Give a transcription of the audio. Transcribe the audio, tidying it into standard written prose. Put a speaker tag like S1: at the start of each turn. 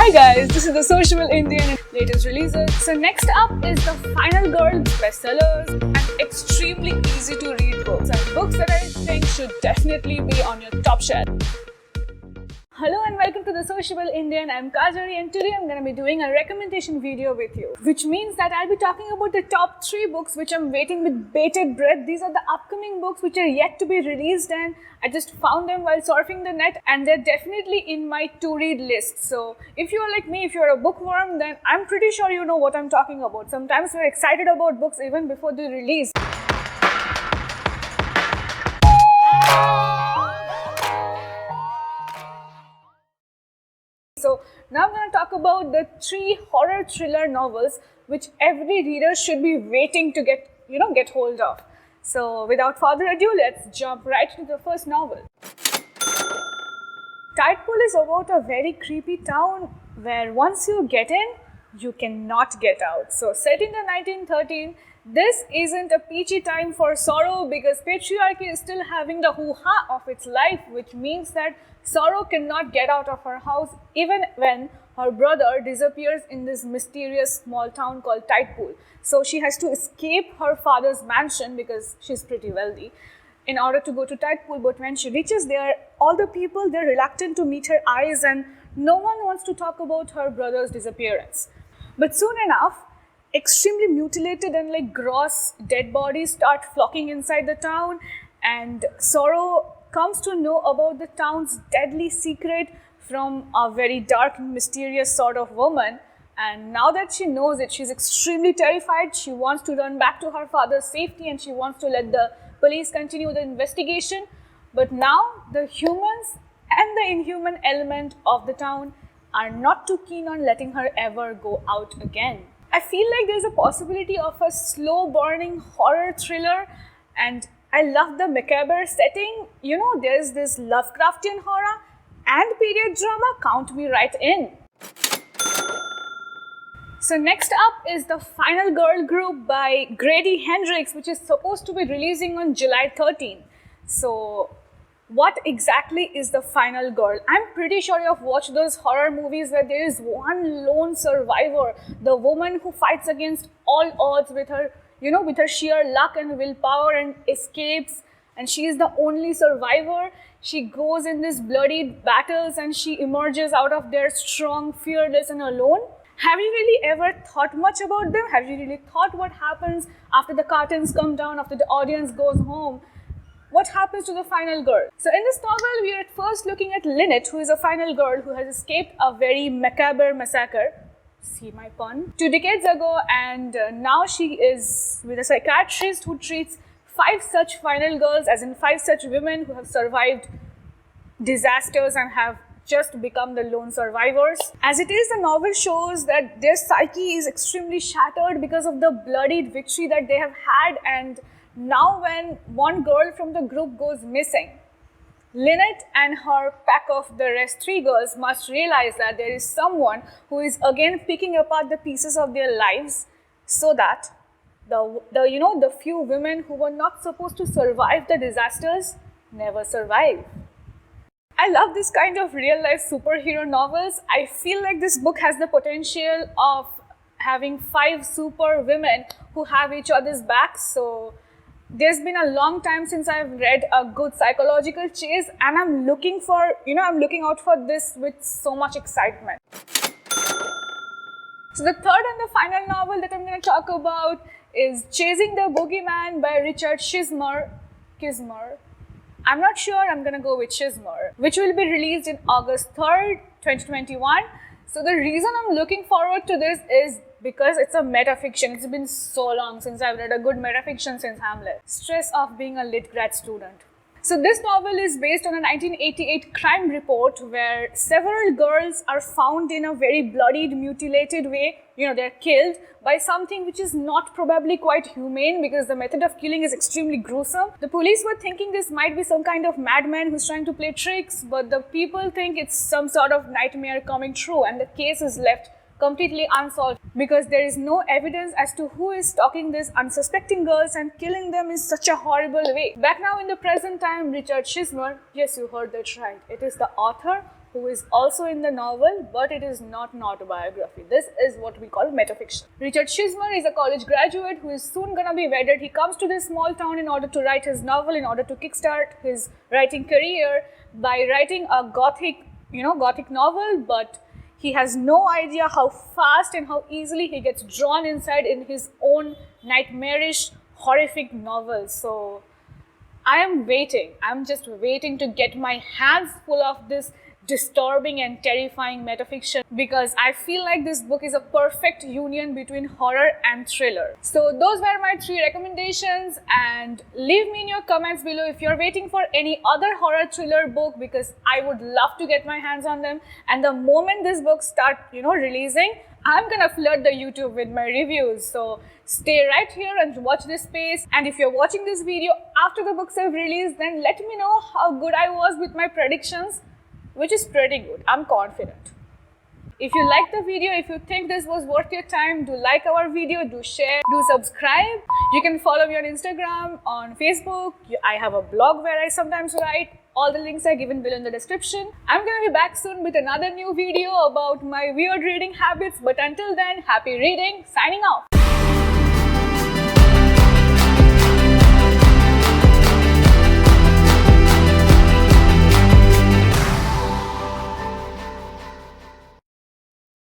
S1: Hi guys, this is the Sociable Indian latest releases. So next up is the Final Girl bestsellers and extremely easy to read books and books that I think should definitely be on your top shelf. Hello and welcome to the Sociable Indian. I'm Kajari and today I'm going to be doing a recommendation video with you, which means that I'll be talking about the top 3 books which I'm waiting with bated breath. These are the upcoming books which are yet to be released and I just found them while surfing the net and they're definitely in my to-read list. So if you're like me, if you're a bookworm, then I'm pretty sure you know what I'm talking about. Sometimes we're excited about books even before they release. So now I'm going to talk about the 3 horror thriller novels which every reader should be waiting to get hold of. So without further ado, let's jump right into the first novel. Tidepool is about a very creepy town where once you get in, you cannot get out. So set in the 1913, this isn't a peachy time for Sorrow because patriarchy is still having the hoo-ha of its life, which means that Sorrow cannot get out of her house even when her brother disappears in this mysterious small town called Tidepool. So she has to escape her father's mansion because she's pretty wealthy in order to go to Tidepool. But when she reaches there, all the people, they're reluctant to meet her eyes and no one wants to talk about her brother's disappearance. But soon enough, extremely mutilated and gross dead bodies start flocking inside the town and Sorrow comes to know about the town's deadly secret from a very dark and mysterious sort of woman. And now that she knows it, she's extremely terrified. She wants to run back to her father's safety and she wants to let the police continue the investigation. But now the humans and the inhuman element of the town are not too keen on letting her ever go out again. I feel like there's a possibility of a slow burning horror thriller and I love the macabre setting. You know, there's this Lovecraftian horror and period drama, count me right in. So next up is the Final Girl group by Grady Hendrix, which is supposed to be releasing on July 13. So what exactly is the Final Girl? I'm pretty sure you've watched those horror movies where there is one lone survivor, the woman who fights against all odds with her sheer luck and willpower and escapes, and she is the only survivor. She goes in these bloodied battles and she emerges out of there strong, fearless and alone. Have you really ever thought much about them? Have you really thought what happens after the curtains come down, after the audience goes home? What happens to the final girl? So in this novel, we are at first looking at Lynette, who is a final girl who has escaped a very macabre massacre. See my pun? 2 decades ago, and now she is with a psychiatrist who treats 5 such final girls, as in 5 such women who have survived disasters and have just become the lone survivors. As it is, the novel shows that their psyche is extremely shattered because of the bloodied victory that they have had, and now when one girl from the group goes missing, Lynette and her pack of the rest 3 girls must realize that there is someone who is again picking apart the pieces of their lives so that the few women who were not supposed to survive the disasters never survive. I love this kind of real life superhero novels. I feel like this book has the potential of having 5 super women who have each other's backs. So there's been a long time since I've read a good psychological chase and I'm looking out for this with so much excitement. So the third and the final novel that I'm going to talk about is Chasing the Bogeyman by Richard Kismer. I'm not sure, I'm going to go with Kismer, which will be released in August 3rd, 2021. So the reason I'm looking forward to this is because it's a metafiction. It's been so long since I've read a good metafiction since Hamlet. Stress of being a lit grad student. So this novel is based on a 1988 crime report where several girls are found in a very bloodied, mutilated way. They're killed by something which is not probably quite humane because the method of killing is extremely gruesome. The police were thinking this might be some kind of madman who's trying to play tricks, but the people think it's some sort of nightmare coming true and the case is left completely unsolved because there is no evidence as to who is stalking these unsuspecting girls and killing them in such a horrible way. Back now in the present time, Richard Kismer, yes, you heard that right, it is the author who is also in the novel, but it is not an autobiography. This is what we call metafiction. Richard Schismer is a college graduate who is soon gonna be wedded. He comes to this small town in order to write his novel, in order to kickstart his writing career by writing a gothic novel, but he has no idea how fast and how easily he gets drawn inside in his own nightmarish, horrific novel. So I am waiting. I'm just waiting to get my hands full of this disturbing and terrifying metafiction, because I feel like this book is a perfect union between horror and thriller. So those were my 3 recommendations, and leave me in your comments below if you're waiting for any other horror thriller book, because I would love to get my hands on them. And the moment this book start releasing, I'm gonna flood the YouTube with my reviews. So stay right here and watch this space. And if you're watching this video after the books have released, then let me know how good I was with my predictions, which is pretty good. I'm confident. If you like the video, if you think this was worth your time, do like our video, do share, do subscribe. You can follow me on Instagram, on Facebook. I have a blog where I sometimes write. All the links are given below in the description. I'm gonna be back soon with another new video about my weird reading habits. But until then, happy reading. Signing off.